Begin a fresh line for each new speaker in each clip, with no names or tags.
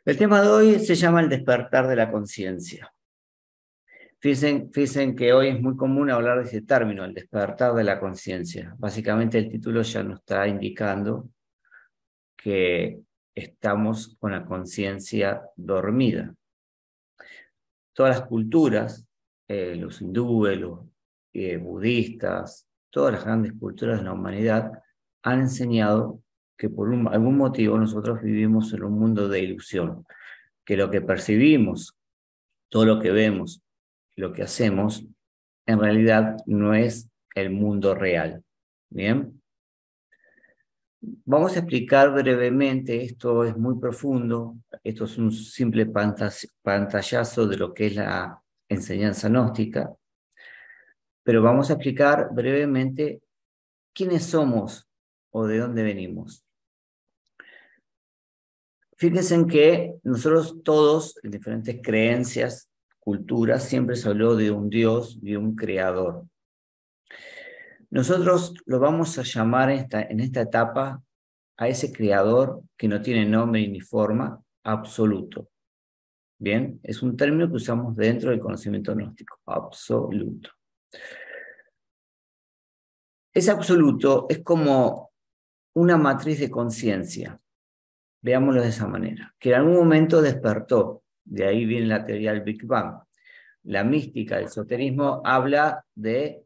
El tema de hoy se llama el despertar de la conciencia. Fíjense que hoy es muy común hablar de ese término, el despertar de la conciencia. Básicamente el título ya nos está indicando que estamos con la conciencia dormida. Todas las culturas, los hindúes, los budistas, todas las grandes culturas de la humanidad han enseñado que por algún motivo nosotros vivimos en un mundo de ilusión, que lo que percibimos, todo lo que vemos, lo que hacemos, en realidad no es el mundo real. ¿Bien? Vamos a explicar brevemente, esto es muy profundo, esto es un simple pantallazo de lo que es la enseñanza gnóstica, pero vamos a explicar brevemente quiénes somos o de dónde venimos. Fíjense en que nosotros todos, en diferentes creencias, culturas, siempre se habló de un Dios, de un creador. Nosotros lo vamos a llamar en esta etapa a ese creador que no tiene nombre ni forma, absoluto. Bien, es un término que usamos dentro del conocimiento gnóstico, absoluto. Ese absoluto es como una matriz de conciencia, veámoslo de esa manera, que en algún momento despertó, de ahí viene la teoría del Big Bang. La mística, el esoterismo, habla del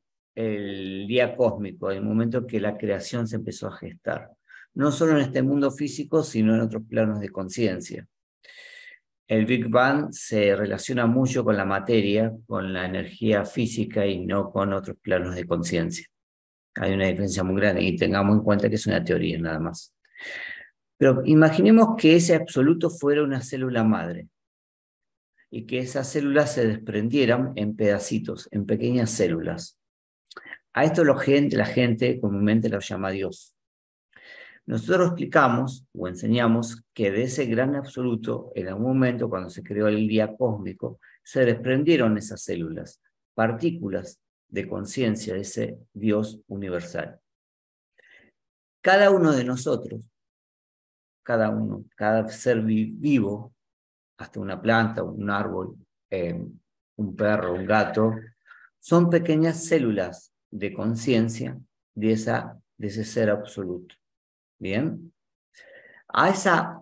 día cósmico, el momento que la creación se empezó a gestar. No solo en este mundo físico, sino en otros planos de conciencia. El Big Bang se relaciona mucho con la materia, con la energía física y no con otros planos de conciencia. Hay una diferencia muy grande y tengamos en cuenta que es una teoría nada más. Pero imaginemos que ese absoluto fuera una célula madre y que esas células se desprendieran en pedacitos, en pequeñas células. A esto la gente comúnmente lo llama Dios. Nosotros explicamos o enseñamos que de ese gran absoluto, en algún momento, cuando se creó el día cósmico, se desprendieron esas células, partículas de conciencia de ese Dios universal. Cada uno de nosotros, cada ser vivo, hasta una planta, un árbol, un perro, un gato, son pequeñas células de conciencia de ese ser absoluto. ¿Bien? A esa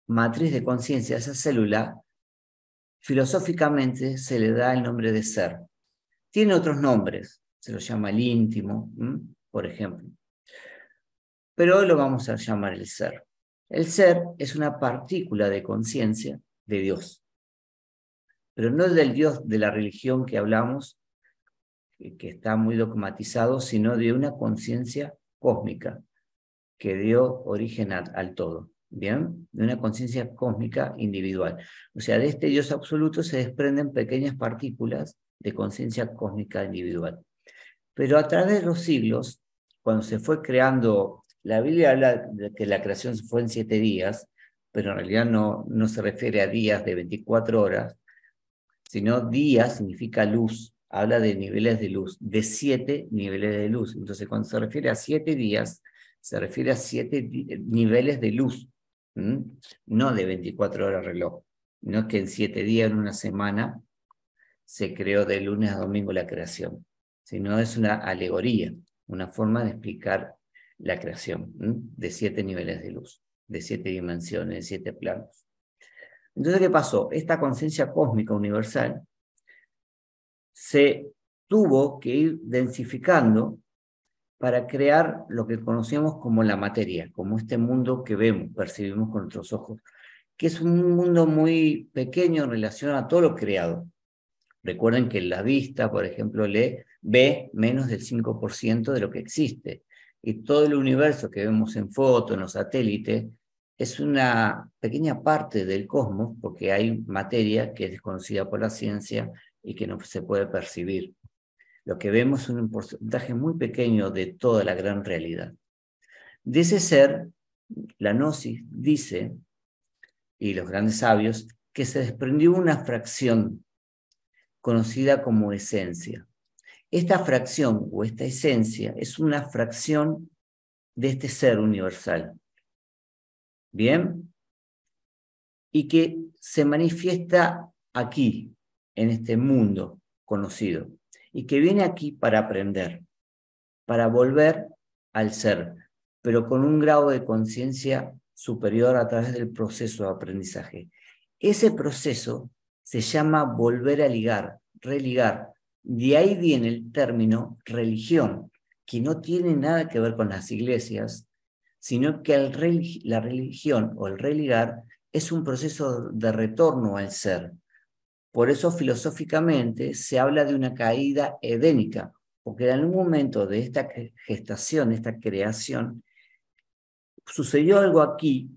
matriz de conciencia, a esa célula, filosóficamente se le da el nombre de ser. Tiene otros nombres, se lo llama el íntimo, por ejemplo. Pero hoy lo vamos a llamar el ser. El ser es una partícula de conciencia de Dios. Pero no del Dios de la religión que hablamos, que está muy dogmatizado, sino de una conciencia cósmica que dio origen al todo, ¿bien? De una conciencia cósmica individual. O sea, de este Dios absoluto se desprenden pequeñas partículas de conciencia cósmica individual. Pero a través de los siglos, cuando se fue creando, la Biblia habla de que la creación fue en 7 días, pero en realidad no se refiere a días de 24 horas, sino días significa luz, habla de niveles de luz, de 7 niveles de luz. Entonces, cuando se refiere a 7 días, se refiere a 7 niveles de luz, no de 24 horas reloj. No es que en 7 días, en una semana, se creó de lunes a domingo la creación, sino es una alegoría, una forma de explicar la creación, de 7 niveles de luz, de 7 dimensiones, de 7 planos. Entonces, ¿qué pasó? Esta conciencia cósmica universal se tuvo que ir densificando para crear lo que conocemos como la materia, como este mundo que vemos, percibimos con nuestros ojos, que es un mundo muy pequeño en relación a todo lo creado. Recuerden que la vista, por ejemplo, ve menos del 5% de lo que existe. Y todo el universo que vemos en fotos, en los satélites, es una pequeña parte del cosmos, porque hay materia que es desconocida por la ciencia y que no se puede percibir. Lo que vemos es un porcentaje muy pequeño de toda la gran realidad. De ese ser, la Gnosis dice, y los grandes sabios, que se desprendió una fracción conocida como esencia. Esta fracción o esta esencia es una fracción de este ser universal. ¿Bien? y que se manifiesta aquí, en este mundo conocido, y que viene aquí para aprender, para volver al ser, pero con un grado de conciencia superior a través del proceso de aprendizaje. Ese proceso se llama volver a ligar, religar. De ahí viene el término religión, que no tiene nada que ver con las iglesias, sino que la religión o el religar es un proceso de retorno al ser. Por eso filosóficamente se habla de una caída edénica, porque en algún momento de esta gestación, de esta creación, sucedió algo aquí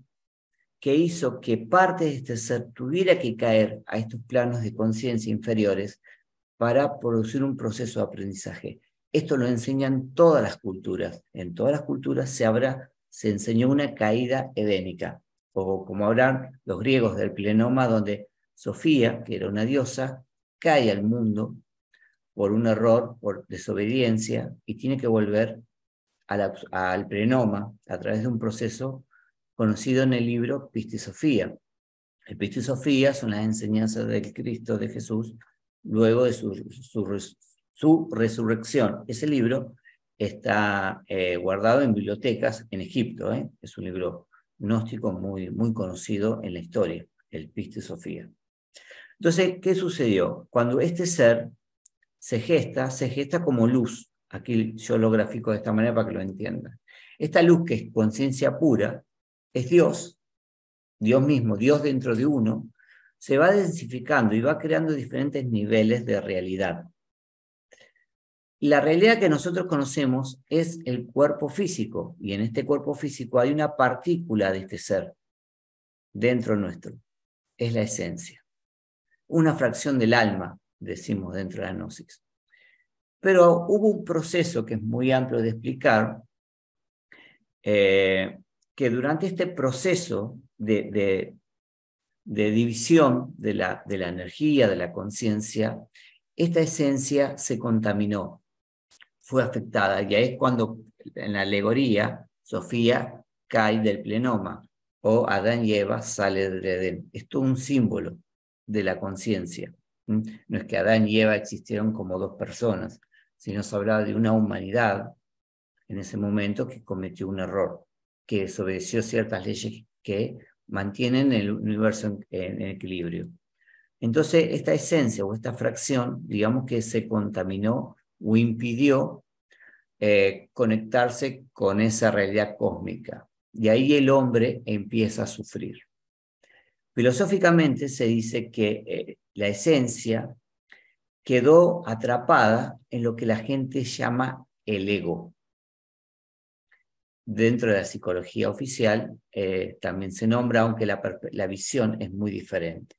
que hizo que parte de este ser tuviera que caer a estos planos de conciencia inferiores para producir un proceso de aprendizaje. Esto lo enseñan todas las culturas. En todas las culturas se enseñó una caída edénica, o como hablan los griegos del plenoma, donde Sofía, que era una diosa, cae al mundo por un error, por desobediencia, y tiene que volver al plenoma a través de un proceso conocido en el libro Pistisofía. El Pistisofía son las enseñanzas del Cristo, de Jesús, luego de su resurrección. Ese libro está guardado en bibliotecas en Egipto. Es un libro gnóstico muy, muy conocido en la historia, el Pistisofía. Entonces, ¿qué sucedió? Cuando este ser se gesta como luz. Aquí yo lo grafico de esta manera para que lo entiendan. Esta luz, que es conciencia pura, es Dios, Dios mismo, Dios dentro de uno, se va densificando y va creando diferentes niveles de realidad. La realidad que nosotros conocemos es el cuerpo físico, y en este cuerpo físico hay una partícula de este ser dentro nuestro, es la esencia. Una fracción del alma, decimos dentro de la gnosis. Pero hubo un proceso que es muy amplio de explicar, que durante este proceso de división de la energía, de la conciencia, esta esencia se contaminó, fue afectada, y ahí es cuando en la alegoría Sofía cae del plenoma, o Adán y Eva salen de Edén. Es todo un símbolo de la conciencia. No es que Adán y Eva existieron como dos personas, sino se hablaba de una humanidad en ese momento que cometió un error, que desobedeció ciertas leyes que mantienen el universo en equilibrio. Entonces, esta esencia o esta fracción, digamos que se contaminó o impidió conectarse con esa realidad cósmica. Y ahí el hombre empieza a sufrir. Filosóficamente se dice que la esencia quedó atrapada en lo que la gente llama el ego. Dentro de la psicología oficial también se nombra, aunque la visión es muy diferente.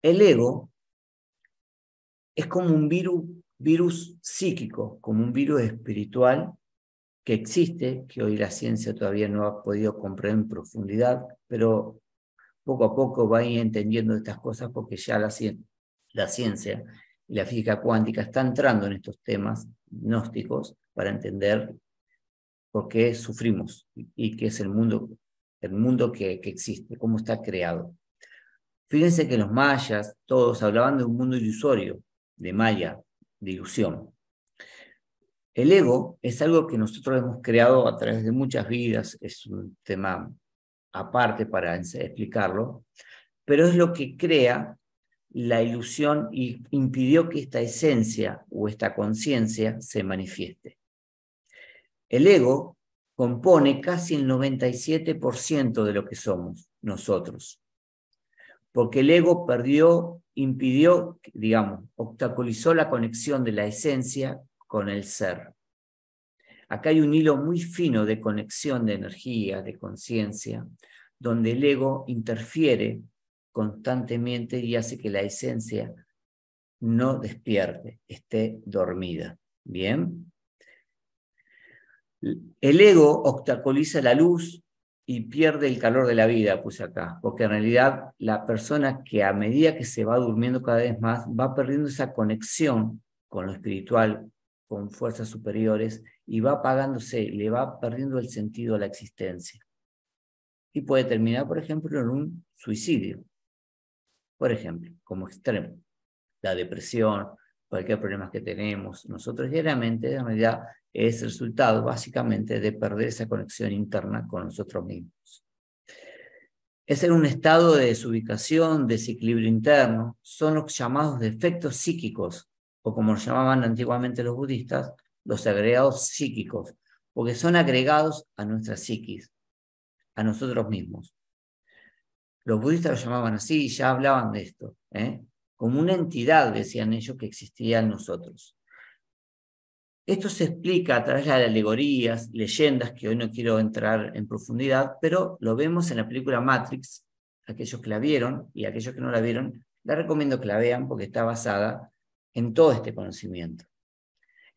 El ego es como un virus psíquico, como un virus espiritual que existe, que hoy la ciencia todavía no ha podido comprender en profundidad, pero poco a poco va a ir entendiendo estas cosas, porque ya la ciencia y la física cuántica está entrando en estos temas gnósticos para entender por qué sufrimos y qué es el mundo que existe, cómo está creado. Fíjense que los mayas, todos hablaban de un mundo ilusorio, de maya, de ilusión. El ego es algo que nosotros hemos creado a través de muchas vidas, es un tema aparte para explicarlo, pero es lo que crea la ilusión y impidió que esta esencia o esta conciencia se manifieste. El ego compone casi el 97% de lo que somos nosotros, porque el ego impidió, digamos, obstaculizó la conexión de la esencia con el ser. Acá hay un hilo muy fino de conexión de energía, de conciencia, donde el ego interfiere constantemente y hace que la esencia no despierte, esté dormida. ¿Bien? El ego obstaculiza la luz y pierde el calor de la vida, puse acá, porque en realidad la persona, que a medida que se va durmiendo cada vez más, va perdiendo esa conexión con lo espiritual, con fuerzas superiores, y va apagándose, le va perdiendo el sentido a la existencia. y puede terminar, por ejemplo, en un suicidio. Por ejemplo, como extremo, la depresión, cualquier problema que tenemos nosotros diariamente, en realidad es el resultado básicamente de perder esa conexión interna con nosotros mismos. Es en un estado de desubicación, desequilibrio interno, son los llamados defectos psíquicos, o como los llamaban antiguamente los budistas, los agregados psíquicos, porque son agregados a nuestra psiquis, a nosotros mismos. Los budistas lo llamaban así, ya hablaban de esto, como una entidad, decían ellos, que existía en nosotros. Esto se explica a través de alegorías, leyendas, que hoy no quiero entrar en profundidad, pero lo vemos en la película Matrix. Aquellos que la vieron y aquellos que no la vieron, la recomiendo que la vean porque está basada en todo este conocimiento.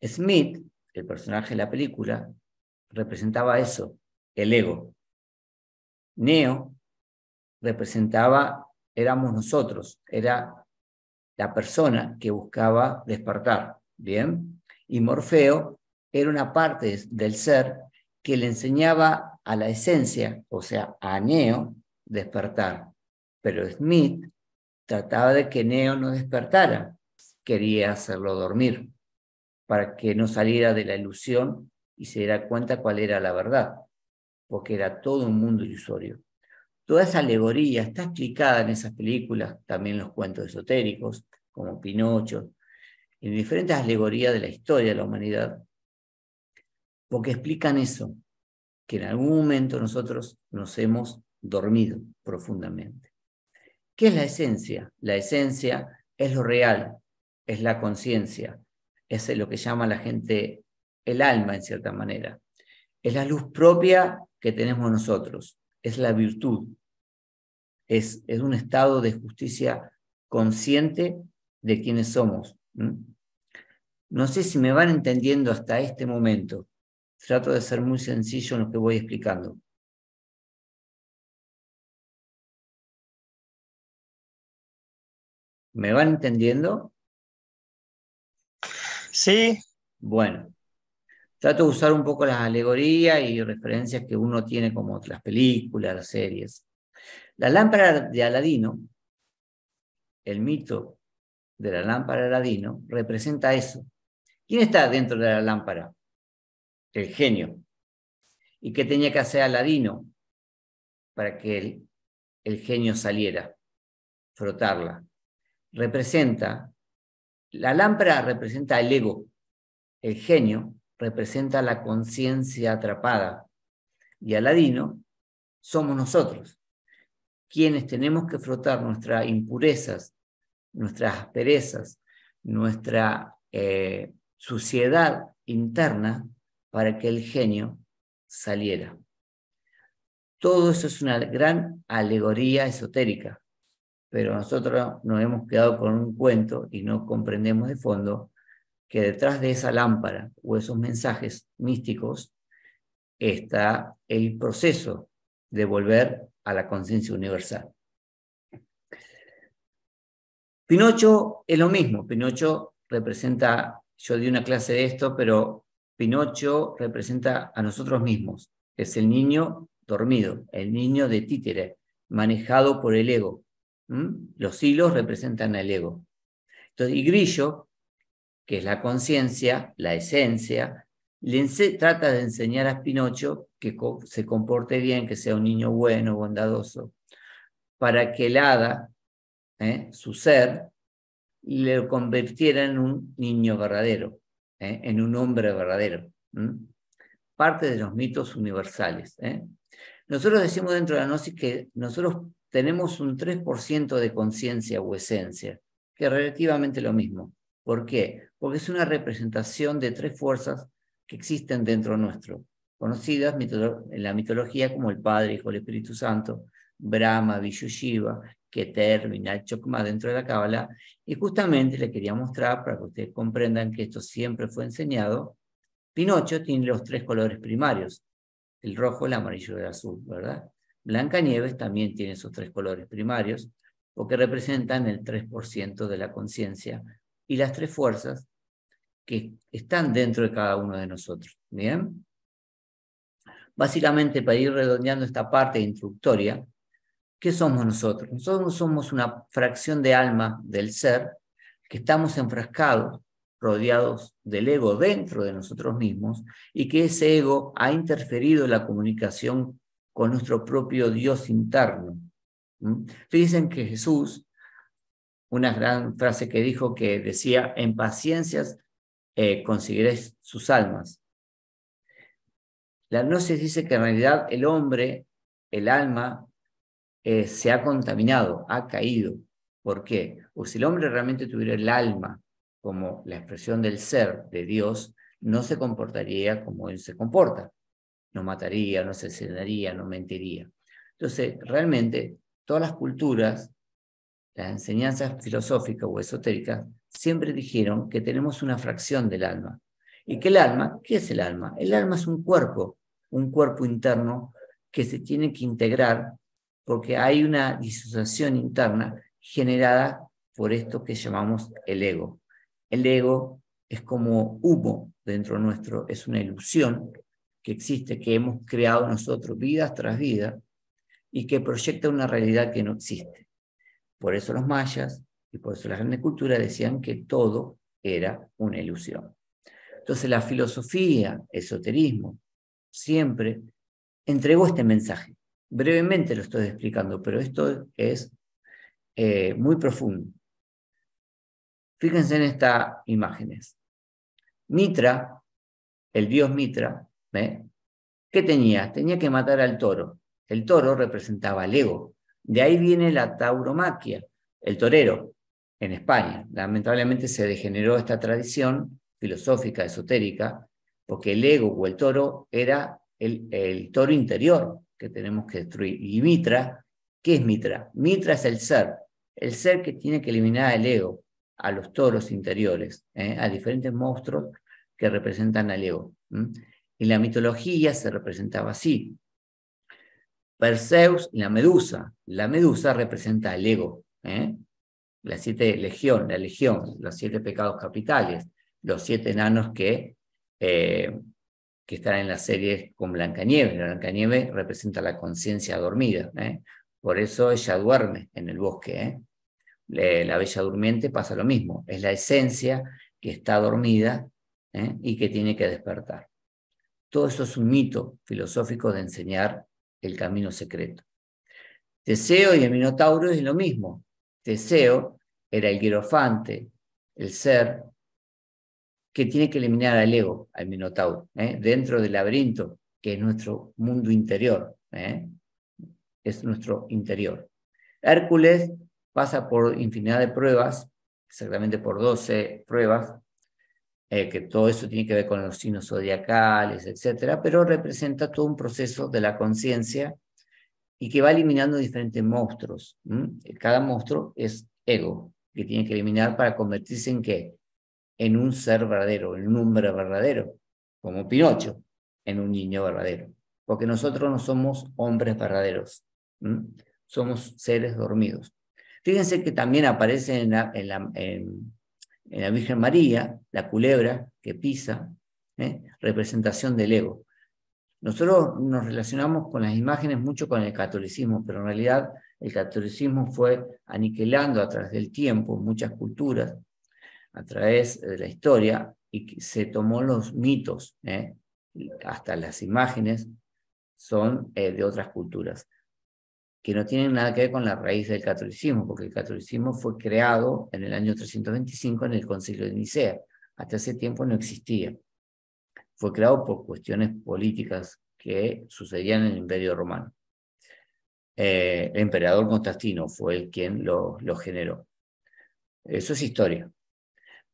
Smith, el personaje de la película, representaba eso, el ego. Neo representaba, éramos nosotros, era la persona que buscaba despertar, ¿bien? Y Morfeo era una parte del ser que le enseñaba a la esencia, o sea, a Neo, despertar. Pero Smith trataba de que Neo no despertara, quería hacerlo dormir, para que no saliera de la ilusión y se diera cuenta cuál era la verdad, porque era todo un mundo ilusorio. Toda esa alegoría está explicada en esas películas, también los cuentos esotéricos, como Pinocho, en diferentes alegorías de la historia de la humanidad, porque explican eso, que en algún momento nosotros nos hemos dormido profundamente. ¿Qué es la esencia? La esencia es lo real, es la conciencia, es lo que llama la gente el alma en cierta manera. Es la luz propia que tenemos nosotros, es la virtud, es un estado de justicia consciente de quienes somos. No sé si me van entendiendo hasta este momento. Trato de ser muy sencillo en lo que voy explicando. ¿Me van entendiendo?
Sí,
Bueno, trato de usar un poco las alegorías y referencias que uno tiene como las películas, las series. La lámpara de Aladino, el mito de la lámpara de Aladino, representa eso. ¿Quién está dentro de la lámpara? El genio. ¿Y qué tenía que hacer Aladino para que el genio saliera? Frotarla. La lámpara representa el ego, el genio representa la conciencia atrapada y Aladino somos nosotros, quienes tenemos que frotar nuestras impurezas, nuestras asperezas, nuestra suciedad interna para que el genio saliera. Todo eso es una gran alegoría esotérica, pero nosotros nos hemos quedado con un cuento y no comprendemos de fondo que detrás de esa lámpara o esos mensajes místicos está el proceso de volver a la conciencia universal. Pinocho es lo mismo. Pinocho representa, yo di una clase de esto, pero Pinocho representa a nosotros mismos. Es el niño dormido, el niño de títere, manejado por el ego. Los hilos representan al ego. Entonces, y Grillo, que es la conciencia, la esencia, trata de enseñar a Pinocho que se comporte bien, que sea un niño bueno, bondadoso, para que el hada, su ser, le convirtiera en un niño verdadero, en un hombre verdadero. Parte de los mitos universales. Nosotros decimos dentro de la gnosis que nosotros tenemos un 3% de conciencia o esencia, que es relativamente lo mismo. ¿Por qué? Porque es una representación de 3 fuerzas que existen dentro nuestro, conocidas en la mitología como el Padre, Hijo y el Espíritu Santo, Brahma, Vishu, Shiva, Keter, Binah, Chokmah dentro de la Cábala, y justamente les quería mostrar, para que ustedes comprendan que esto siempre fue enseñado. Pinocho tiene los 3 colores primarios, el rojo, el amarillo y el azul, ¿verdad? Blancanieves también tiene esos 3 colores primarios, porque representan el 3% de la conciencia y las 3 fuerzas que están dentro de cada uno de nosotros, ¿bien? Básicamente, para ir redondeando esta parte introductoria, ¿qué somos nosotros? Nosotros somos una fracción de alma del ser que estamos enfrascados, rodeados del ego dentro de nosotros mismos, y que ese ego ha interferido en la comunicación con nuestro propio Dios interno. Fíjense que Jesús, una gran frase que dijo, que decía: en paciencias conseguiréis sus almas. La gnosis dice que en realidad el hombre, el alma, se ha contaminado, ha caído. ¿Por qué? Pues si el hombre realmente tuviera el alma como la expresión del ser de Dios, no se comportaría como él se comporta. No mataría, no asesinaría, no mentiría. Entonces, realmente, todas las culturas, las enseñanzas filosóficas o esotéricas, siempre dijeron que tenemos una fracción del alma. ¿Y que el alma? ¿Qué es el alma? El alma es un cuerpo interno que se tiene que integrar porque hay una disociación interna generada por esto que llamamos el ego. El ego es como humo dentro nuestro, es una ilusión que existe, que hemos creado nosotros vida tras vida y que proyecta una realidad que no existe. Por eso los mayas y por eso la grande cultura decían que todo era una ilusión. Entonces la filosofía, esoterismo, siempre entregó este mensaje. Brevemente lo estoy explicando, pero esto es muy profundo. Fíjense en estas imágenes. Mitra, el dios Mitra, ¿qué tenía? Tenía que matar al toro. El toro representaba el ego. De ahí viene la tauromaquia, el torero, en España. Lamentablemente se degeneró esta tradición filosófica, esotérica, porque el ego o el toro era el toro interior que tenemos que destruir. Y Mitra, ¿qué es Mitra? Mitra es el ser que tiene que eliminar el ego, a los toros interiores, a diferentes monstruos que representan al ego. En la mitología se representaba así. Perseus y la medusa representa el ego, la legión, los 7 pecados capitales, los 7 enanos que están en la serie con Blancanieves. La Blancanieves representa la conciencia dormida, por eso ella duerme en el bosque. La Bella Durmiente pasa lo mismo, es la esencia que está dormida y que tiene que despertar. Todo eso es un mito filosófico de enseñar el camino secreto. Teseo y el Minotauro es lo mismo. Teseo era el hierofante, el ser que tiene que eliminar al ego, al Minotauro, dentro del laberinto, que es nuestro mundo interior. Es nuestro interior. Hércules pasa por infinidad de pruebas, exactamente por 12 pruebas, que todo eso tiene que ver con los signos zodiacales, etcétera, pero representa todo un proceso de la conciencia y que va eliminando diferentes monstruos. Cada monstruo es ego, que tiene que eliminar para convertirse en ¿qué? En un ser verdadero, en un hombre verdadero, como Pinocho, en un niño verdadero. Porque nosotros no somos hombres verdaderos, somos seres dormidos. Fíjense que también aparece en la Virgen María, la culebra que pisa, representación del ego. Nosotros nos relacionamos con las imágenes mucho con el catolicismo, pero en realidad el catolicismo fue aniquilando a través del tiempo muchas culturas, a través de la historia, y se tomó los mitos, hasta las imágenes son de otras culturas, que no tienen nada que ver con la raíz del catolicismo, porque el catolicismo fue creado en el año 325 en el Concilio de Nicea. Hasta ese tiempo no existía. Fue creado por cuestiones políticas que sucedían en el Imperio Romano. El emperador Constantino fue quien lo generó. Eso es historia.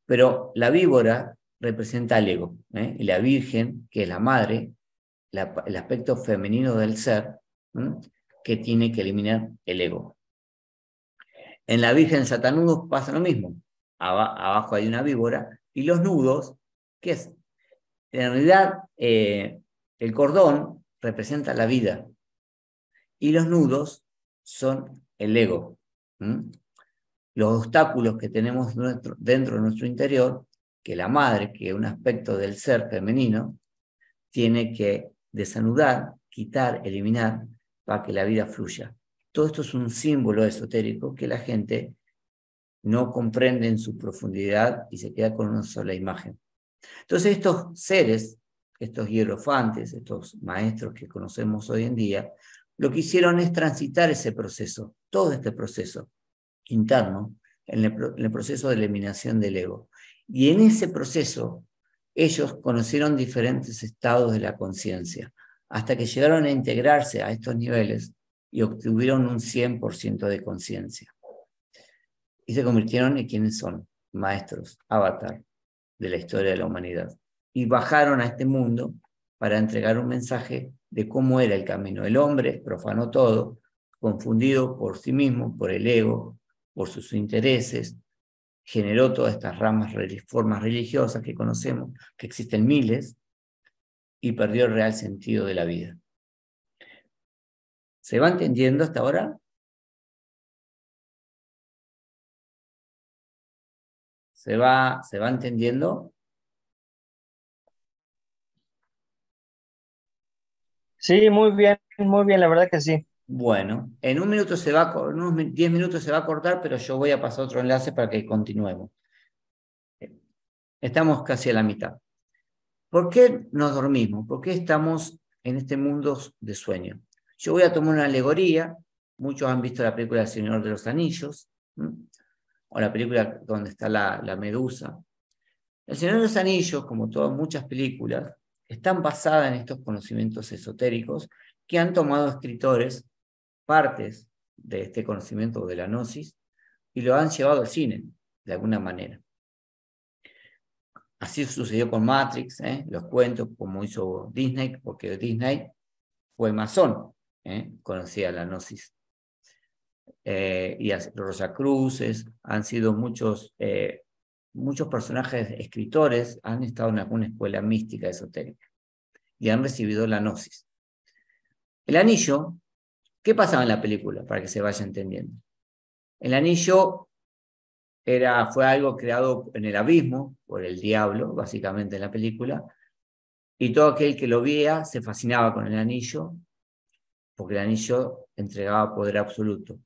Pero la víbora representa al ego, y la Virgen, que es la madre, el aspecto femenino del ser, que tiene que eliminar el ego. En la Virgen Satanudos pasa lo mismo. Abajo hay una víbora, y los nudos, ¿qué es? En realidad, el cordón representa la vida, y los nudos son el ego. Los obstáculos que tenemos dentro de nuestro interior, que la madre, que es un aspecto del ser femenino, tiene que desanudar, quitar, eliminar, para que la vida fluya. Todo esto es un símbolo esotérico que la gente no comprende en su profundidad y se queda con una sola imagen. Entonces estos seres, estos hierofantes, estos maestros que conocemos hoy en día, lo que hicieron es transitar ese proceso, todo este proceso interno, en el proceso de eliminación del ego. Y en ese proceso, ellos conocieron diferentes estados de la conciencia, hasta que llegaron a integrarse a estos niveles y obtuvieron un 100% de conciencia. Y se convirtieron en quienes son, maestros, avatar de la historia de la humanidad. Y bajaron a este mundo para entregar un mensaje de cómo era el camino. El hombre profanó todo, confundido por sí mismo, por el ego, por sus intereses, generó todas estas formas religiosas que conocemos, que existen miles, y perdió el real sentido de la vida. ¿Se va entendiendo hasta ahora? ¿Se va entendiendo?
Sí, muy bien, la verdad que sí.
Bueno, en un minuto en unos 10 minutos se va a cortar, pero yo voy a pasar otro enlace para que continuemos. Estamos casi a la mitad. ¿Por qué nos dormimos? ¿Por qué estamos en este mundo de sueño? Yo voy a tomar una alegoría. Muchos han visto la película El Señor de los Anillos, o la película donde está la medusa. El Señor de los Anillos, como todas muchas películas, están basadas en estos conocimientos esotéricos que han tomado escritores partes de este conocimiento de la gnosis y lo han llevado al cine, de alguna manera. Así sucedió con Matrix, los cuentos, como hizo Disney, porque Disney fue masón, conocía la gnosis. Y los Rosacruces, han sido muchos personajes escritores, han estado en alguna escuela mística esotérica y han recibido la gnosis. El anillo, ¿qué pasaba en la película? Para que se vaya entendiendo. El anillo fue algo creado en el abismo por el diablo, básicamente en la película, y todo aquel que lo veía se fascinaba con el anillo, porque el anillo entregaba poder absoluto.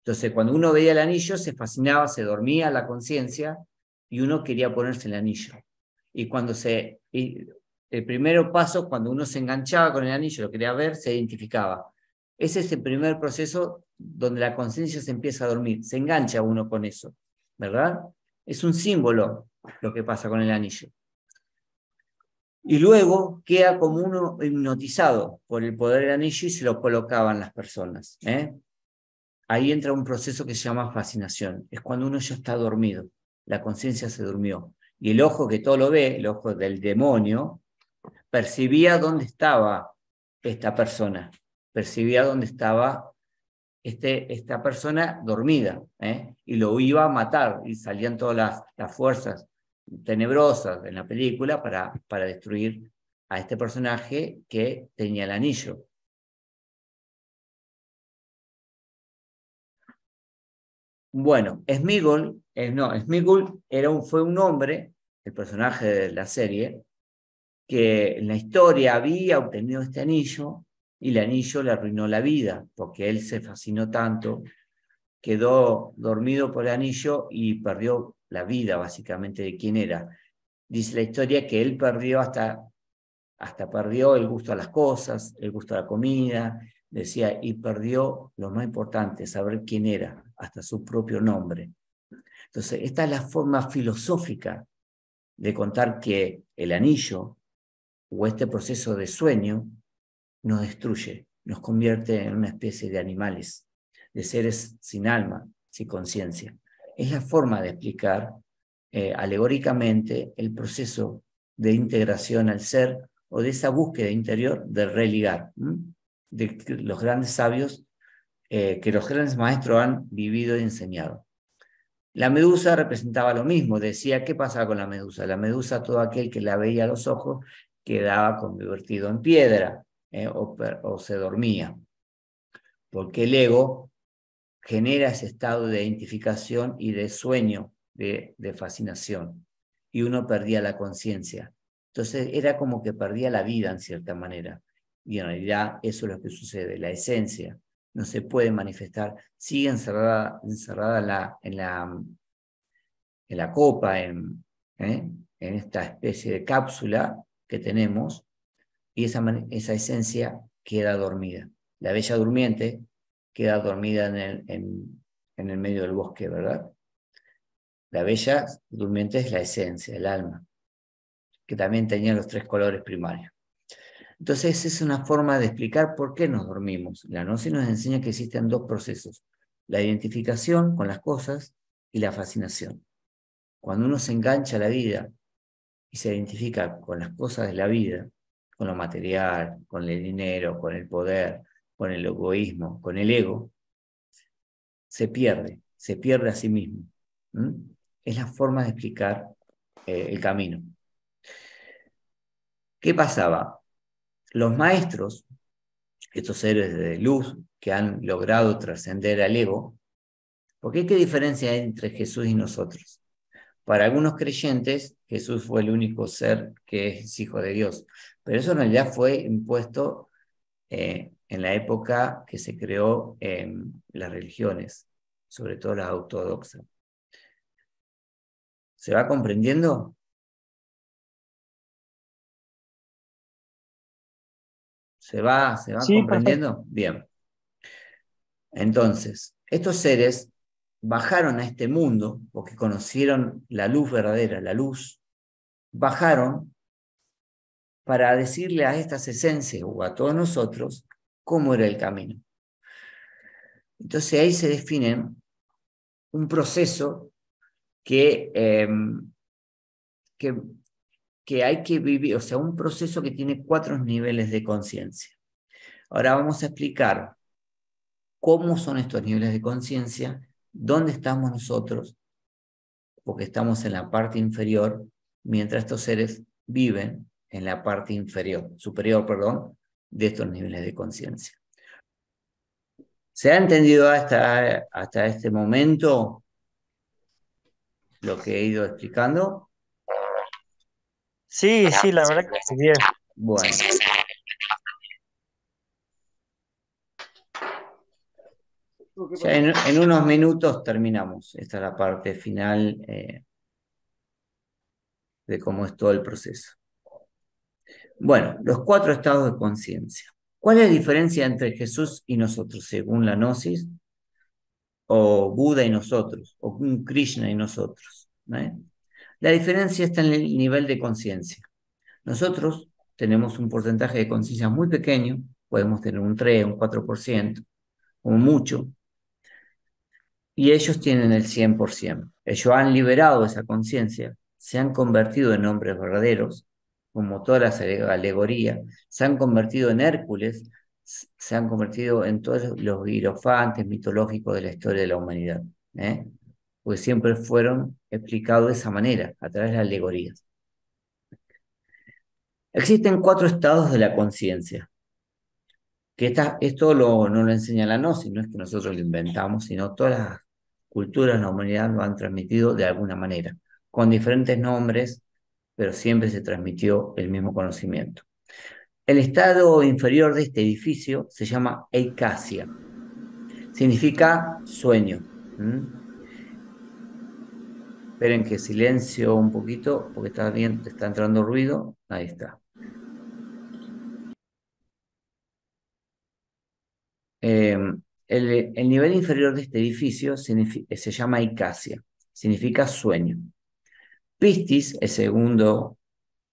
Entonces, cuando uno veía el anillo, se fascinaba, se dormía la conciencia, y uno quería ponerse el anillo. Y el primer paso, cuando uno se enganchaba con el anillo, lo quería ver, se identificaba. Ese es el primer proceso donde la conciencia se empieza a dormir, se engancha uno con eso, ¿verdad? Es un símbolo lo que pasa con el anillo. Y luego queda como uno hipnotizado por el poder del anillo y se lo colocaban las personas. Ahí entra un proceso que se llama fascinación. Es cuando uno ya está dormido, la conciencia se durmió. Y el ojo que todo lo ve, el ojo del demonio, percibía dónde estaba esta persona, percibía dónde estaba esta persona dormida, y lo iba a matar, y salían todas las fuerzas tenebrosas en la película para destruir a este personaje que tenía el anillo. Bueno, Sméagol, Sméagol fue un hombre, el personaje de la serie, que en la historia había obtenido este anillo y el anillo le arruinó la vida, porque él se fascinó tanto, quedó dormido por el anillo y perdió la vida básicamente de quién era. Dice la historia que él perdió hasta perdió el gusto a las cosas, el gusto a la comida, decía, y perdió lo más importante, saber quién era, hasta su propio nombre. Entonces, esta es la forma filosófica de contar que el anillo o este proceso de sueño nos destruye, nos convierte en una especie de animales, de seres sin alma, sin conciencia. Es la forma de explicar alegóricamente el proceso de integración al ser o de esa búsqueda interior de religar, de los grandes sabios, que los grandes maestros han vivido y enseñado. La medusa representaba lo mismo, decía, ¿qué pasaba con la medusa? La medusa, todo aquel que la veía a los ojos, quedaba convertido en piedra, o se dormía, porque el ego genera ese estado de identificación y de sueño, de fascinación, y uno perdía la conciencia. Entonces era como que perdía la vida en cierta manera, Y en realidad eso es lo que sucede. La esencia no se puede manifestar, sigue encerrada en la copa, ¿eh? En esta especie de cápsula que tenemos, y esa esencia queda dormida. La bella durmiente queda dormida en el medio del bosque, ¿verdad? La bella durmiente es la esencia, el alma, que también tenía los 3 colores primarios. Entonces, es una forma de explicar por qué nos dormimos. La gnosis nos enseña que existen 2 procesos: la identificación con las cosas y la fascinación. Cuando uno se engancha a la vida y se identifica con las cosas de la vida, con lo material, con el dinero, con el poder, con el egoísmo, con el ego, se pierde a sí mismo. ¿Mm? Es la forma de explicar el camino. ¿Qué pasaba? Los maestros, estos seres de luz que han logrado trascender al ego, porque ¿qué diferencia hay entre Jesús y nosotros? Para algunos creyentes, Jesús fue el único ser que es hijo de Dios, pero eso en realidad fue impuesto en la época que se creó las religiones, sobre todo las ortodoxas. ¿Se va comprendiendo? ¿Se va
Sí, perfecto.
comprendiendo? Bien. Entonces, estos seres bajaron a este mundo porque conocieron la luz verdadera, la luz, bajaron para decirle a estas esencias o a todos nosotros cómo era el camino. Entonces ahí se define un proceso que, que, que hay que vivir, o sea, un proceso que tiene 4 niveles de conciencia. Ahora vamos a explicar cómo son estos niveles de conciencia, dónde estamos nosotros, porque estamos en la parte inferior, mientras estos seres viven en la parte superior, de estos niveles de conciencia. ¿Se ha entendido hasta este momento lo que he ido explicando?
Sí, sí, la verdad que sí. Bien.
Bueno, ya en unos minutos terminamos. Esta es la parte final de cómo es todo el proceso. Bueno, los 4 estados de conciencia. ¿Cuál es la diferencia entre Jesús y nosotros, según la Gnosis, o Buda y nosotros, o un Krishna y nosotros? ¿Eh? La diferencia está en el nivel de conciencia. Nosotros tenemos un porcentaje de conciencia muy pequeño, podemos tener un 3, un 4%, como mucho, y ellos tienen el 100%. Ellos han liberado esa conciencia, se han convertido en hombres verdaderos, como todas las alegorías, se han convertido en Hércules, se han convertido en todos los hierofantes mitológicos de la historia de la humanidad, ¿eh? Porque siempre fueron explicados de esa manera, a través de las alegorías. Existen 4 estados de la conciencia, que esto no lo enseña la Gnosis, no es que nosotros lo inventamos, sino todas las culturas de la humanidad lo han transmitido de alguna manera, con diferentes nombres, pero siempre se transmitió el mismo conocimiento. El estado inferior de este edificio se llama Eikasia, significa sueño. Esperen que silencio un poquito, porque está bien, te está entrando ruido. Ahí está. El nivel inferior de este edificio se llama Icasia, significa sueño. Pistis, el segundo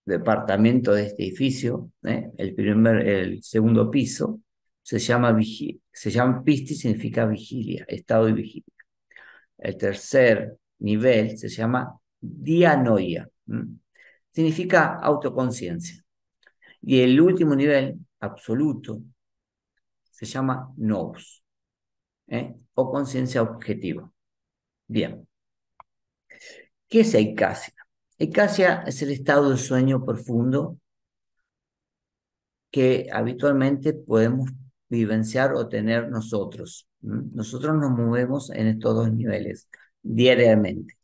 departamento de este edificio, el segundo piso, se llama Pistis, significa vigilia, estado de vigilia. El tercer nivel se llama Dianoia, significa autoconciencia. Y el último nivel, absoluto, se llama Nous, o conciencia objetiva. Bien, ¿qué es eicasia? Eicasia es el estado de sueño profundo que habitualmente podemos vivenciar o tener nosotros. Nosotros nos movemos en estos 2 niveles diariamente.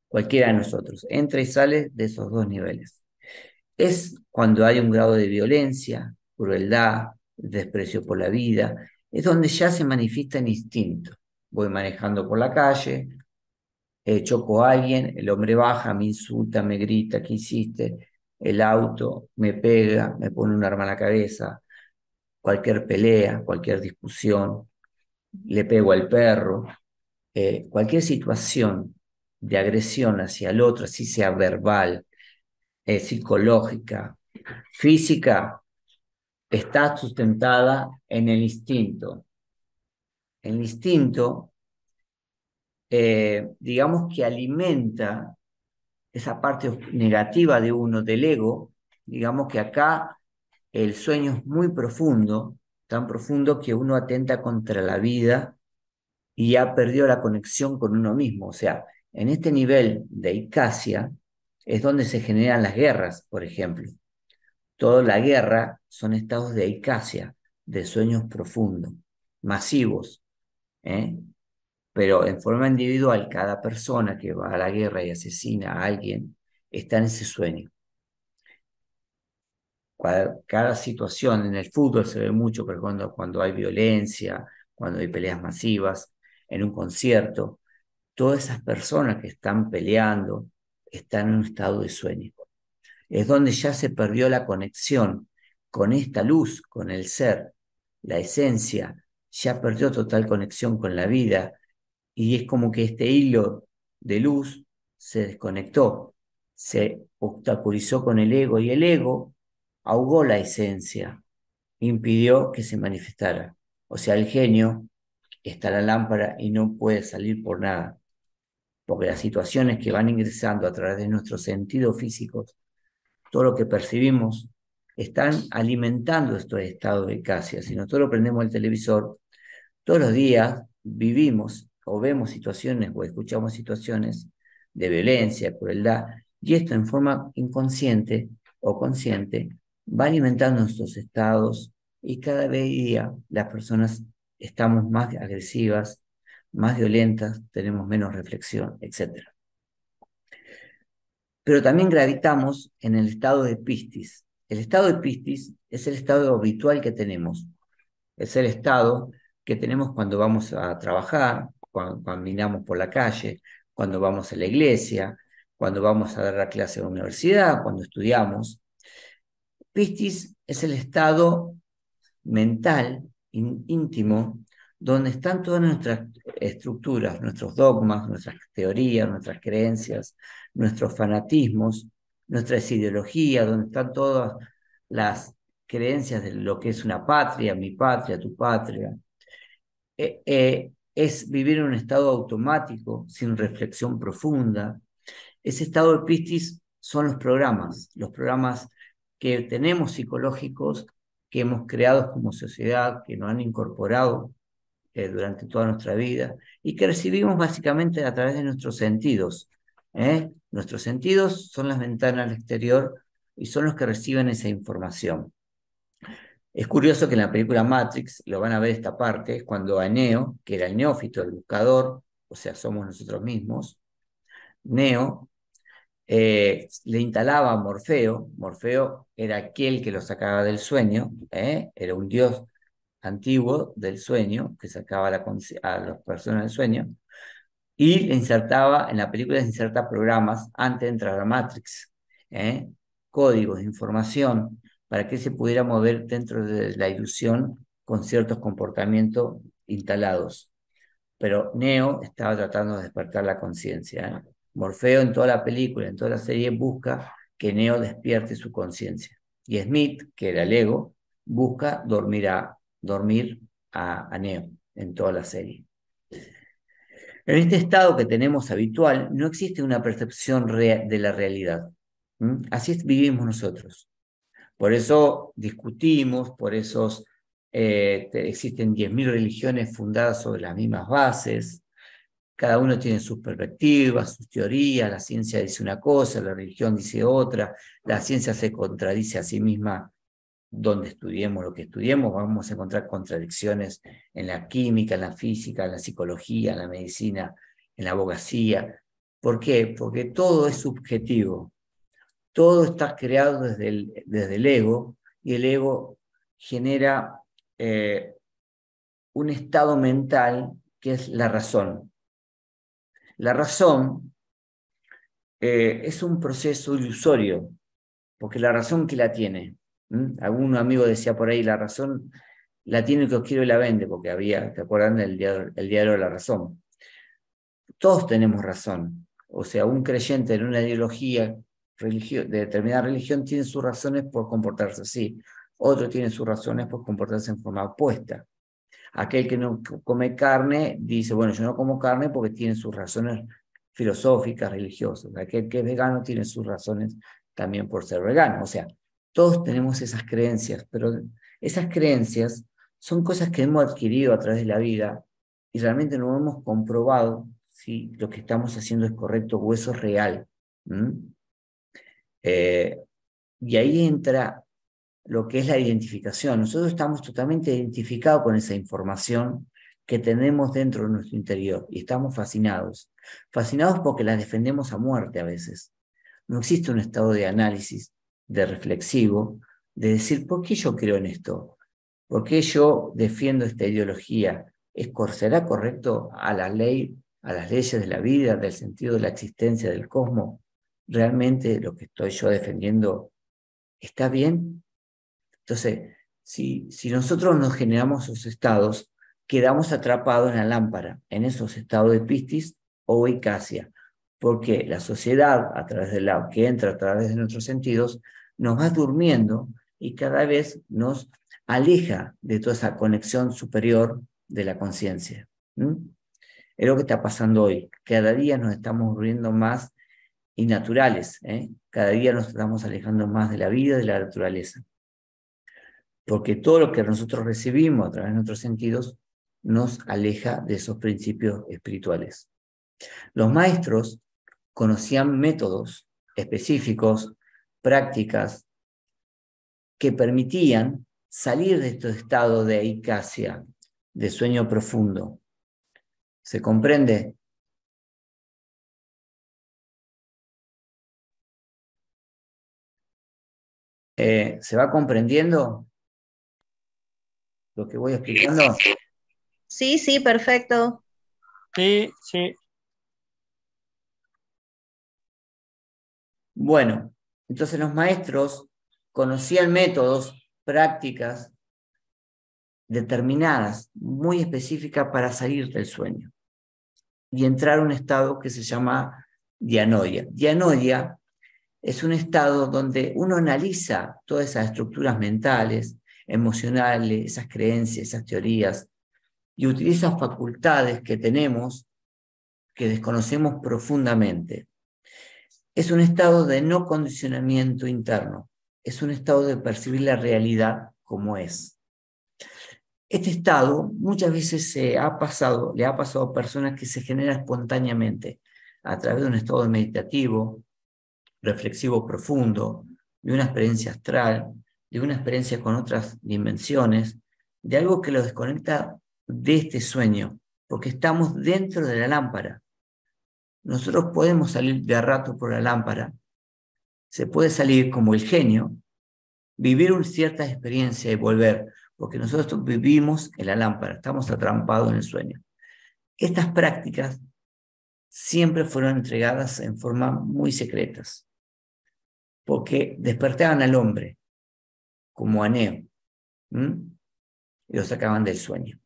Cualquiera de nosotros entra y sale de esos 2 niveles. Es cuando hay un grado de violencia, crueldad, desprecio por la vida, es donde ya se manifiesta el instinto. Voy manejando por la calle, choco a alguien, el hombre baja, me insulta, me grita, ¿qué hiciste? El auto me pega, me pone un arma en la cabeza, cualquier pelea, cualquier discusión, le pego al perro, cualquier situación de agresión hacia el otro, así sea verbal, psicológica, física, está sustentada en el instinto. El instinto, digamos que alimenta esa parte negativa de uno, del ego. Digamos que acá el sueño es muy profundo, tan profundo que uno atenta contra la vida y ya perdió la conexión con uno mismo. O sea, en este nivel de icacia es donde se generan las guerras, por ejemplo. Toda la guerra son estados de icacia, de sueños profundos, masivos, ¿eh? Pero en forma individual, cada persona que va a la guerra y asesina a alguien está en ese sueño. Cada situación, en el fútbol se ve mucho, pero cuando hay violencia, cuando hay peleas masivas, en un concierto, todas esas personas que están peleando están en un estado de sueño. Es donde ya se perdió la conexión con esta luz, con el ser, la esencia, ya perdió total conexión con la vida y es como que este hilo de luz se desconectó, se obstaculizó con el ego y el ego ahogó la esencia, impidió que se manifestara. O sea, el genio está en la lámpara y no puede salir por nada, porque las situaciones que van ingresando a través de nuestros sentidos físicos, todo lo que percibimos, están alimentando estos estados de casia. Si nosotros prendemos el televisor, todos los días vivimos o vemos situaciones o escuchamos situaciones de violencia, crueldad, y esto en forma inconsciente o consciente va alimentando nuestros estados y cada día las personas estamos más agresivas, más violentas, tenemos menos reflexión, etc. Pero también gravitamos en el estado de Piscis. El estado de Piscis es el estado habitual que tenemos. Es el estado que tenemos cuando vamos a trabajar, cuando caminamos por la calle, cuando vamos a la iglesia, cuando vamos a dar la clase en la universidad, cuando estudiamos. Piscis es el estado mental, íntimo, donde están todas nuestras estructuras, nuestros dogmas, nuestras teorías, nuestras creencias, nuestros fanatismos, nuestras ideologías, donde están todas las creencias de lo que es una patria, mi patria, tu patria. Es vivir en un estado automático, sin reflexión profunda. Ese estado de Piscis son los programas que tenemos psicológicos, que hemos creado como sociedad, que nos han incorporado durante toda nuestra vida y que recibimos básicamente a través de nuestros sentidos. Nuestros sentidos son las ventanas al exterior y son los que reciben esa información. Es curioso que en la película Matrix, lo van a ver esta parte, es cuando a Neo, que era el neófito, el buscador, o sea, somos nosotros mismos, Neo le instalaba a Morfeo. Morfeo era aquel que lo sacaba del sueño, era un dios antiguo del sueño que sacaba a las personas del sueño y le insertaba, en la película se inserta programas antes de entrar a Matrix, códigos de información para que se pudiera mover dentro de la ilusión con ciertos comportamientos instalados. Pero Neo estaba tratando de despertar la conciencia. Morfeo en toda la película, en toda la serie, busca que Neo despierte su conciencia. Y Smith, que era el ego, busca dormir a Neo en toda la serie. En este estado que tenemos habitual, no existe una percepción de la realidad. Así vivimos nosotros. Por eso discutimos, por eso existen 10.000 religiones fundadas sobre las mismas bases. Cada uno tiene sus perspectivas, sus teorías, la ciencia dice una cosa, la religión dice otra, la ciencia se contradice a sí misma donde estudiemos lo que estudiemos, vamos a encontrar contradicciones en la química, en la física, en la psicología, en la medicina, en la abogacía. ¿Por qué? Porque todo es subjetivo, todo está creado desde el ego y el ego genera un estado mental que es la razón. La razón es un proceso ilusorio, porque la razón que la tiene. Algún amigo decía por ahí, la razón la tiene el que quiero y la vende, porque había, ¿te acuerdan del diario de la razón? Todos tenemos razón. O sea, un creyente en una ideología de determinada religión tiene sus razones por comportarse así. Otro tiene sus razones por comportarse en forma opuesta. Aquel que no come carne dice, bueno, yo no como carne porque tiene sus razones filosóficas, religiosas. Aquel que es vegano tiene sus razones también por ser vegano. O sea, todos tenemos esas creencias, pero esas creencias son cosas que hemos adquirido a través de la vida y realmente no hemos comprobado si lo que estamos haciendo es correcto o eso es real. Y ahí entra lo que es la identificación. Nosotros estamos totalmente identificados con esa información que tenemos dentro de nuestro interior y estamos fascinados. Fascinados porque la defendemos a muerte a veces. No existe un estado de análisis, de reflexivo, de decir, ¿por qué yo creo en esto? ¿Por qué yo defiendo esta ideología? ¿Será correcto a la ley, a las leyes de la vida, del sentido de la existencia del cosmos? ¿Realmente lo que estoy yo defendiendo está bien? Entonces, si nosotros nos generamos esos estados, quedamos atrapados en la lámpara, en esos estados de Piscis o Icacia, porque la sociedad, a través de la que entra a través de nuestros sentidos, nos va durmiendo y cada vez nos aleja de toda esa conexión superior de la conciencia. Es lo que está pasando hoy. Cada día nos estamos volviendo más innaturales, ¿eh? Cada día nos estamos alejando más de la vida, de la naturaleza. Porque todo lo que nosotros recibimos a través de nuestros sentidos nos aleja de esos principios espirituales. Los maestros conocían métodos específicos, prácticas, que permitían salir de este estado de icacia, de sueño profundo. ¿Se comprende? ¿Se va comprendiendo lo que voy explicando?
Sí, sí, perfecto.
Sí, sí.
Bueno, entonces los maestros conocían métodos, prácticas determinadas, muy específicas para salir del sueño y entrar a un estado que se llama dianoia. Dianoia es un estado donde uno analiza todas esas estructuras mentales, emocionales, esas creencias, esas teorías, y utiliza facultades que tenemos que desconocemos profundamente. Es un estado de no condicionamiento interno, es un estado de percibir la realidad como es. Este estado muchas veces le ha pasado a personas que se genera espontáneamente a través de un estado meditativo, reflexivo profundo, de una experiencia astral, de una experiencia con otras dimensiones, de algo que lo desconecta de este sueño, porque estamos dentro de la lámpara. Nosotros podemos salir de a rato por la lámpara, se puede salir como el genio, vivir una cierta experiencia y volver, porque nosotros vivimos en la lámpara, estamos atrapados en el sueño. Estas prácticas siempre fueron entregadas en forma muy secretas, porque despertaban al hombre como a Neo, y lo sacaban del sueño.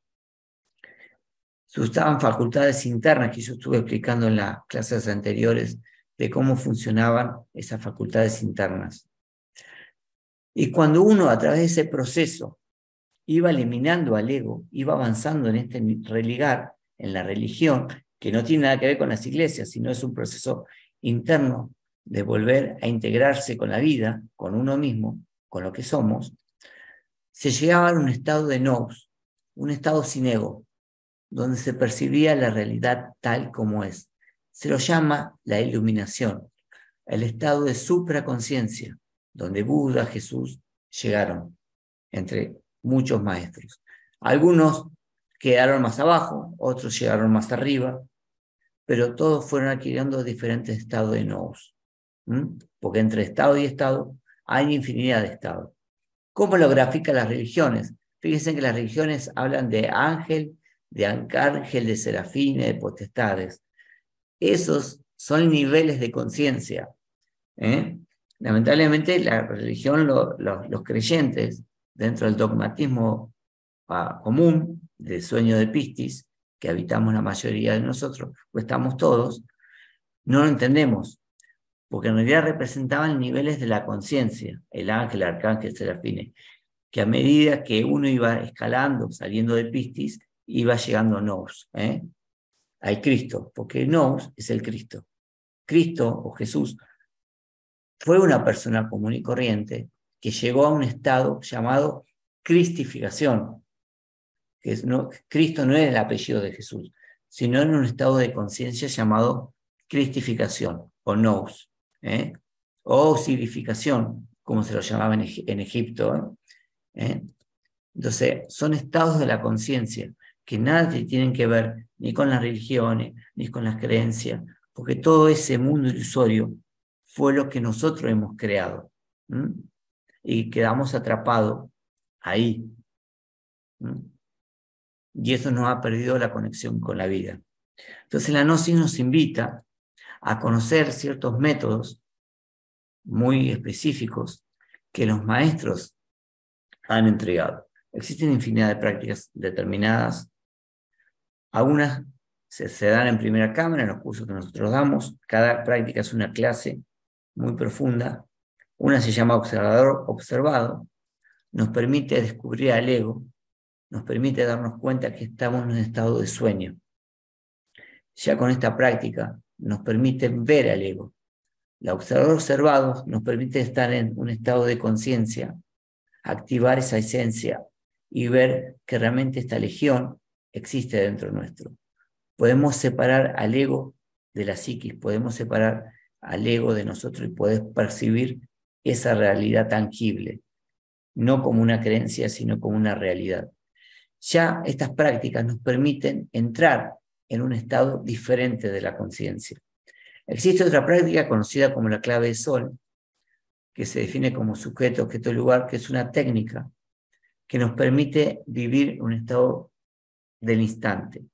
Se usaban facultades internas que yo estuve explicando en las clases anteriores de cómo funcionaban esas facultades internas. Y cuando uno a través de ese proceso iba eliminando al ego, iba avanzando en este religar, en la religión, que no tiene nada que ver con las iglesias, sino es un proceso interno de volver a integrarse con la vida, con uno mismo, con lo que somos, se llegaba a un estado de nous, un estado sin ego, donde se percibía la realidad tal como es. Se lo llama la iluminación, el estado de supraconciencia, donde Buda, Jesús llegaron, entre muchos maestros. Algunos quedaron más abajo, otros llegaron más arriba, pero todos fueron adquiriendo diferentes estados de nous. Porque entre estado y estado hay infinidad de estados. ¿Cómo lo grafican las religiones? Fíjense que las religiones hablan de ángel, de arcángel, de serafines, de potestades. Esos son niveles de conciencia. Lamentablemente la religión, los creyentes, dentro del dogmatismo común del sueño de Piscis, que habitamos la mayoría de nosotros, o estamos todos, no lo entendemos, porque en realidad representaban niveles de la conciencia, el ángel, el arcángel, el serafines, que a medida que uno iba escalando, saliendo de Piscis, iba llegando a Nous, al Cristo, porque Nous es el Cristo. Cristo o Jesús fue una persona común y corriente que llegó a un estado llamado cristificación. Cristo no era el apellido de Jesús, sino en un estado de conciencia llamado cristificación o nous, o osirificación, como se lo llamaba en Egipto. Entonces, son estados de la conciencia que nada tienen que ver ni con las religiones, ni con las creencias, porque todo ese mundo ilusorio fue lo que nosotros hemos creado. Y quedamos atrapados ahí. Y eso nos ha perdido la conexión con la vida. Entonces la gnosis nos invita a conocer ciertos métodos muy específicos que los maestros han entregado. Existen infinidad de prácticas determinadas. Algunas se dan en primera cámara, en los cursos que nosotros damos. Cada práctica es una clase muy profunda. Una se llama observador observado. Nos permite descubrir al ego. Nos permite darnos cuenta que estamos en un estado de sueño. Ya con esta práctica nos permite ver al ego. La observador observado nos permite estar en un estado de conciencia, activar esa esencia y ver que realmente esta legión existe dentro nuestro. Podemos separar al ego de la psiquis, podemos separar al ego de nosotros y poder percibir esa realidad tangible, no como una creencia, sino como una realidad. Ya estas prácticas nos permiten entrar en un estado diferente de la conciencia. Existe otra práctica conocida como la clave de sol, que se define como sujeto, objeto, lugar, que es una técnica que nos permite vivir un estado del instante.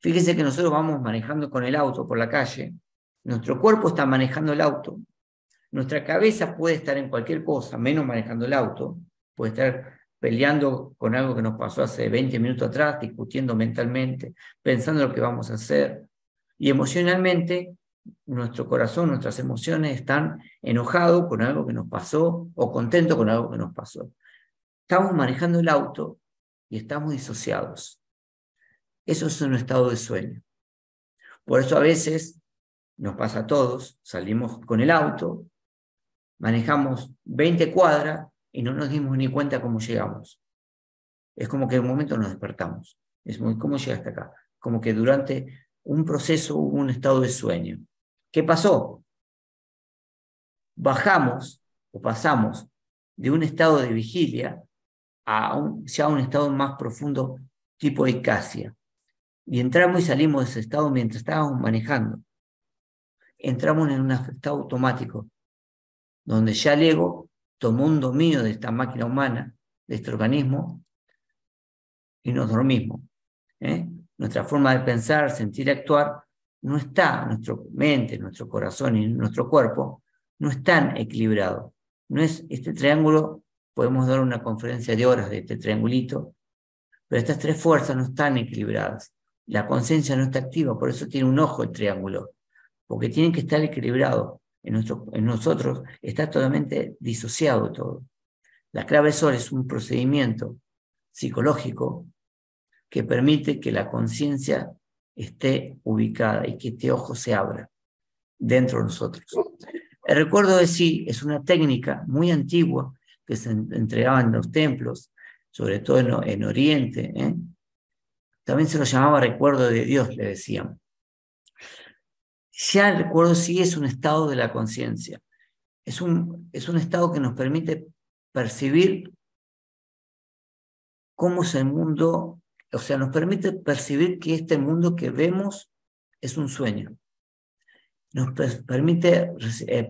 Fíjense que nosotros vamos manejando con el auto por la calle, nuestro cuerpo está manejando el auto, nuestra cabeza puede estar en cualquier cosa, menos manejando el auto, puede estar peleando con algo que nos pasó hace 20 minutos atrás, discutiendo mentalmente, pensando lo que vamos a hacer. Y emocionalmente, nuestro corazón, nuestras emociones están enojados con algo que nos pasó o contentos con algo que nos pasó. Estamos manejando el auto y estamos disociados. Eso es un estado de sueño. Por eso a veces, nos pasa a todos, salimos con el auto, manejamos 20 cuadras y no nos dimos ni cuenta cómo llegamos. Es como que en un momento nos despertamos. Es muy, ¿cómo llegaste acá? Como que durante un proceso hubo un estado de sueño. ¿Qué pasó? Bajamos o pasamos de un estado de vigilia ya a un estado más profundo tipo icacia. Y entramos y salimos de ese estado mientras estábamos manejando. Entramos en un estado automático, donde ya el ego tomó un dominio de esta máquina humana, de este organismo, y nos dormimos. Nuestra forma de pensar, sentir y actuar no está, nuestra mente, nuestro corazón y nuestro cuerpo no están equilibrados. No es este triángulo, podemos dar una conferencia de horas de este triangulito, pero estas tres fuerzas no están equilibradas. La conciencia no está activa, por eso tiene un ojo el triángulo, porque tienen que estar equilibrados. En nosotros está totalmente disociado todo. La clave sol es un procedimiento psicológico que permite que la conciencia esté ubicada y que este ojo se abra dentro de nosotros. El recuerdo de sí es una técnica muy antigua que se entregaba en los templos, sobre todo en Oriente. También se lo llamaba recuerdo de Dios, le decían. Ya el recuerdo sí es un estado de la conciencia. Es un estado que nos permite percibir cómo es el mundo, o sea, nos permite percibir que este mundo que vemos es un sueño. Nos permite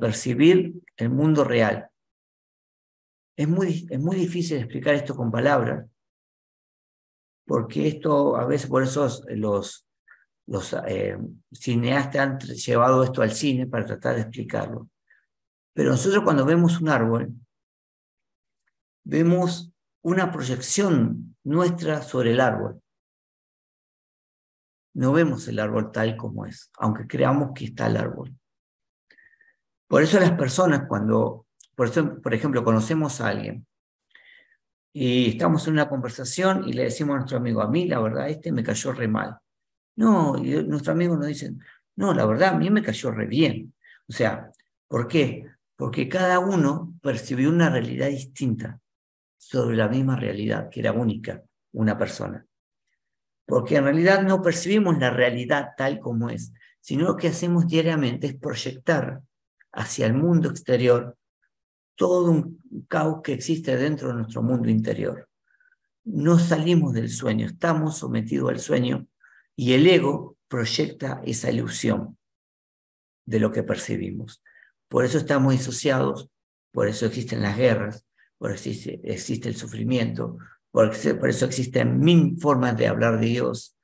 percibir el mundo real. Es muy difícil explicar esto con palabras, porque esto a veces, por eso los cineastas han llevado esto al cine para tratar de explicarlo. Pero nosotros cuando vemos un árbol, vemos una proyección nuestra sobre el árbol. No vemos el árbol tal como es, aunque creamos que está el árbol. Por eso las personas por ejemplo, conocemos a alguien y estamos en una conversación y le decimos a nuestro amigo, a mí la verdad me cayó re mal. No, y nuestro amigo nos dice, no, la verdad a mí me cayó re bien. O sea, ¿por qué? Porque cada uno percibió una realidad distinta sobre la misma realidad, que era única, una persona. Porque en realidad no percibimos la realidad tal como es, sino lo que hacemos diariamente es proyectar hacia el mundo exterior todo un caos que existe dentro de nuestro mundo interior. No salimos del sueño, estamos sometidos al sueño y el ego proyecta esa ilusión de lo que percibimos. Por eso estamos disociados, por eso existen las guerras, por eso existe el sufrimiento, por eso existen mil formas de hablar de Dios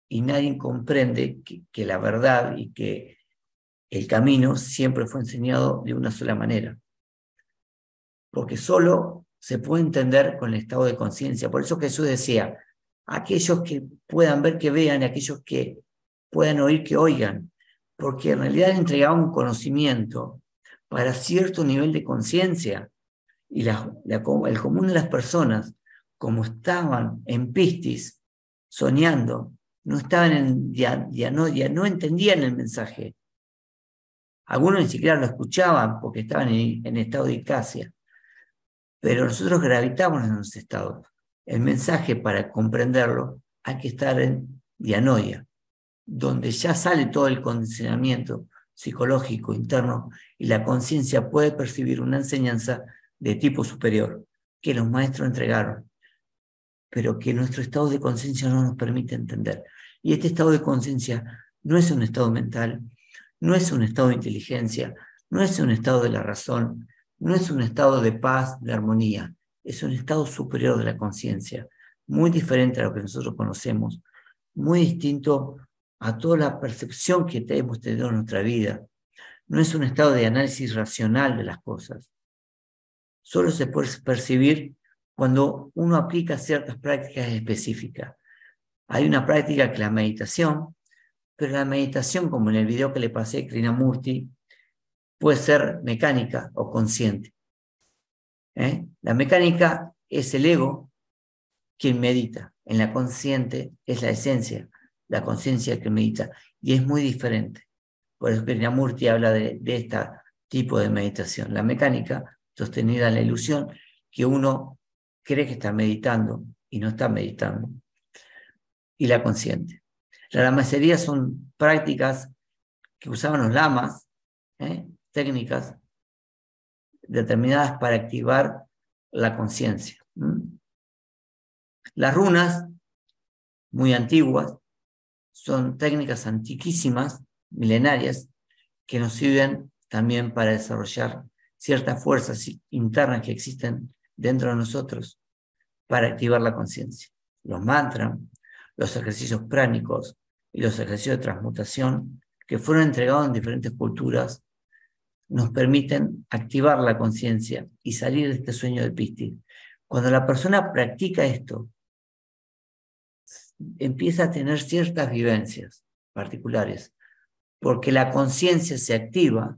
y nadie comprende que la verdad y que el camino siempre fue enseñado de una sola manera. Porque solo se puede entender con el estado de conciencia. Por eso Jesús decía, aquellos que puedan ver, que vean, y aquellos que puedan oír, que oigan. Porque en realidad entregaba un conocimiento para cierto nivel de conciencia. Y el común de las personas, como estaban en Piscis, soñando, no estaban no entendían el mensaje. Algunos ni siquiera lo escuchaban porque estaban en estado de icacia. Pero nosotros gravitamos en los estados. El mensaje, para comprenderlo, hay que estar en dianoia, donde ya sale todo el condicionamiento psicológico interno y la conciencia puede percibir una enseñanza de tipo superior que los maestros entregaron, pero que nuestro estado de conciencia no nos permite entender. Y este estado de conciencia no es un estado mental, no es un estado de inteligencia, no es un estado de la razón, no es un estado de paz, de armonía, es un estado superior de la conciencia, muy diferente a lo que nosotros conocemos, muy distinto a toda la percepción que hemos tenido en nuestra vida. No es un estado de análisis racional de las cosas. Solo se puede percibir cuando uno aplica ciertas prácticas específicas. Hay una práctica que es la meditación, pero la meditación, como en el video que le pasé a Krishnamurti, puede ser mecánica o consciente. La mecánica es el ego quien medita. En la consciente es la esencia, la conciencia que medita. Y es muy diferente. Por eso Krishnamurti habla de este tipo de meditación. La mecánica, sostenida en la ilusión, que uno cree que está meditando y no está meditando. Y la consciente. La lamasería son prácticas que usaban los lamas, técnicas determinadas para activar la conciencia. Las runas, muy antiguas, son técnicas antiquísimas, milenarias, que nos sirven también para desarrollar ciertas fuerzas internas que existen dentro de nosotros para activar la conciencia. Los mantras, los ejercicios pránicos y los ejercicios de transmutación que fueron entregados en diferentes culturas nos permiten activar la conciencia y salir de este sueño de Piscis. Cuando la persona practica esto, empieza a tener ciertas vivencias particulares, porque la conciencia se activa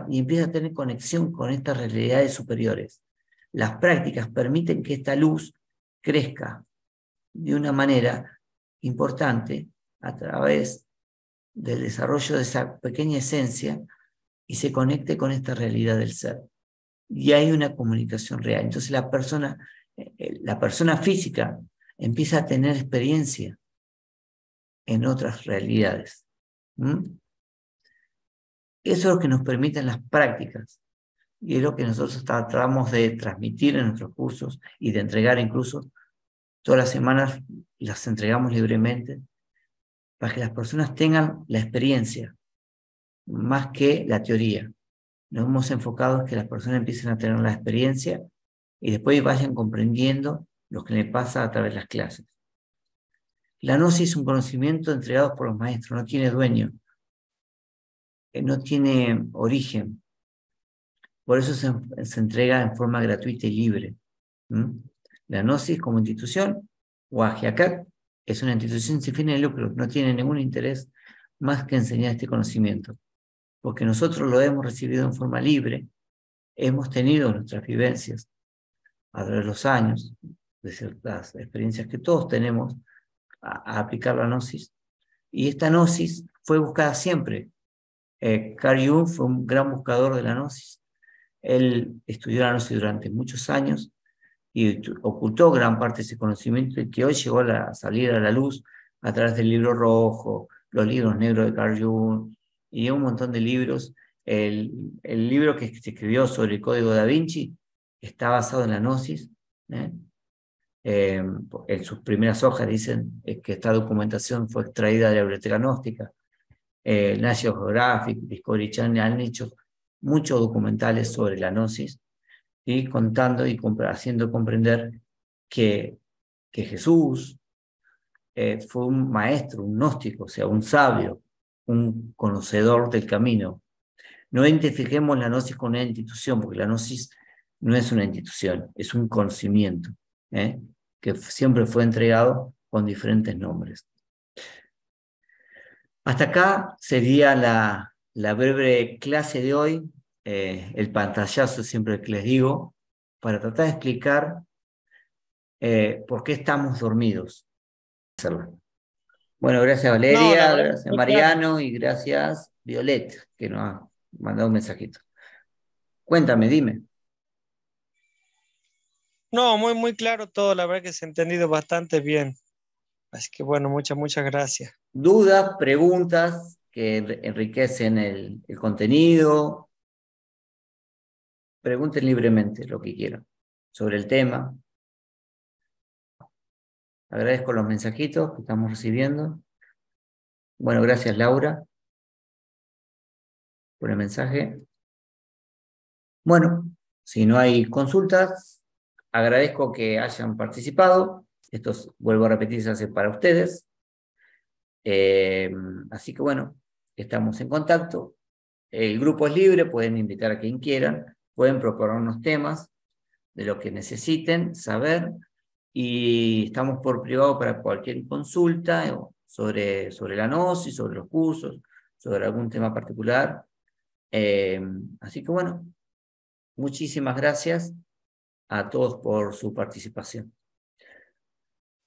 y empieza a tener conexión con estas realidades superiores. Las prácticas permiten que esta luz crezca de una manera importante a través del desarrollo de esa pequeña esencia y se conecte con esta realidad del ser. Y hay una comunicación real. Entonces la persona física empieza a tener experiencia en otras realidades. Eso es lo que nos permiten las prácticas y es lo que nosotros tratamos de transmitir en nuestros cursos y de entregar incluso todas las semanas, las entregamos libremente para que las personas tengan la experiencia más que la teoría. nos hemos enfocado en que las personas empiecen a tener la experiencia y después vayan comprendiendo lo que les pasa a través de las clases. La gnosis es un conocimiento entregado por los maestros, no tiene dueño, no tiene origen. Por eso se entrega en forma gratuita y libre. La gnosis como institución, Wajiacat, es una institución sin fines de lucro, no tiene ningún interés más que enseñar este conocimiento, porque nosotros lo hemos recibido en forma libre, hemos tenido nuestras vivencias a través de los años, de ciertas experiencias que todos tenemos a aplicar la gnosis, y esta gnosis fue buscada siempre. Carl Jung fue un gran buscador de la gnosis. Él estudió la gnosis durante muchos años y ocultó gran parte de ese conocimiento y que hoy llegó a salir a la luz a través del libro rojo, los libros negros de Carl Jung y un montón de libros. El libro que se escribió sobre el Código Da Vinci está basado en la gnosis. En sus primeras hojas dicen que esta documentación fue extraída de la biblioteca gnóstica. National Geographic, Discovery Channel han hecho muchos documentales sobre la gnosis y contando y haciendo comprender que Jesús fue un maestro, un gnóstico, o sea, un sabio, un conocedor del camino. No identifiquemos la gnosis con una institución, porque la gnosis no es una institución, es un conocimiento, que siempre fue entregado con diferentes nombres. Hasta acá sería la breve clase de hoy, el pantallazo siempre que les digo, para tratar de explicar por qué estamos dormidos. Bueno, gracias
No,
Valeria,
la verdad,
gracias
muy claro.
Mariano y gracias Violet, que nos ha mandado un mensajito. Cuéntame, dime.
No, muy claro todo, la verdad que se ha entendido bastante bien. Así que bueno, muchas gracias.
Dudas, preguntas que enriquecen el contenido. Pregunten libremente lo que quieran sobre el tema. Agradezco los mensajitos que estamos recibiendo. Bueno, gracias Laura por el mensaje. Bueno, si no hay consultas, agradezco que hayan participado. Esto, vuelvo a repetir, se hace para ustedes. Así que bueno, estamos en contacto. El grupo es libre, pueden invitar a quien quieran, pueden proponernos temas de lo que necesiten saber y estamos por privado para cualquier consulta sobre la gnosis, sobre los cursos, sobre algún tema particular. Así que bueno, muchísimas gracias a todos por su participación.